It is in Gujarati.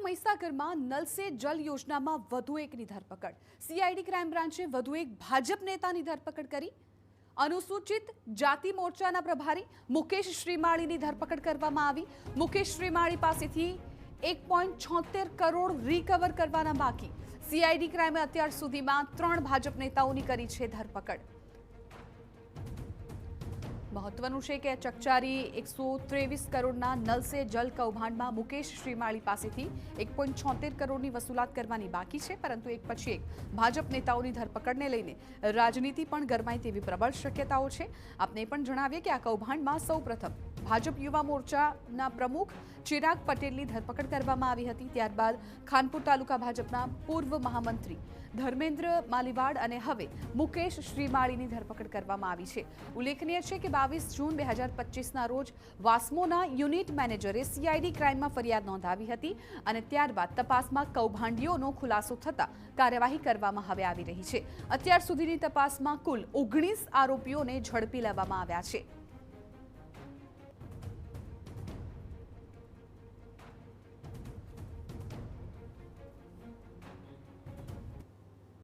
મહીસાગરમાં નલ સે જલ યોજનામાં વધુ એકની ધરપકડ. સીઆઈડી ક્રાઇમ બ્રાન્ચે વધુ એક ભાજપ નેતાની ધરપકડ કરી. અનુસૂચિત જાતિ મોરચાના પ્રભારી મુકેશ શ્રીમાળીની ધરપકડ કરવામાં આવી. મુકેશ શ્રીમાળી પાસેથી 1.76 કરોડ રિકવર કરવાના બાકી. સીઆઈડી ક્રાઇમે અત્યાર સુધીમાં 3 ભાજપ નેતાઓની કરી છે ધરપકડ. મહત્વનું છે કે ચકચારી 123 કરોડના નલ સે જલ કૌભાંડમાં મુકેશ શ્રીમાળી પાસેથી 1.76 કરોડની વસૂલાત કરવાની બાકી છે, પરંતુ એક પછી એક ભાજપ નેતાઓની ધરપકડને લઈને રાજનીતિ પણ ગરમાય તેવી પ્રબળ શક્યતાઓ છે. આપને પણ જણાવીએ કે આ કૌભાંડમાં સૌપ્રથમ ભાજપ યુવા મોરચાના પ્રમુખ ચિરાગ પટેલની ધરપકડ કરવામાં આવી હતી. ત્યારબાદ ખાનપુર તાલુકા ભાજપના પૂર્વ મહામંત્રી ધર્મેન્દ્ર માલીવાડ અને હવે મુકેશ શ્રીમાળીની ધરપકડ કરવામાં આવી છે. ઉલ્લેખનીય છે કે 22 જૂન 2025ના રોજ વાસ્મોના યુનિટ મેનેજરે સીઆઈડી ક્રાઇમમાં ફરિયાદ નોંધાવી હતી અને ત્યારબાદ તપાસમાં કૌભાંડીઓનો ખુલાસો થતાં કાર્યવાહી કરવામાં હવે આવી રહી છે. અત્યાર સુધીની તપાસમાં કુલ 19 આરોપીઓને ઝડપી લેવામાં આવ્યા છે.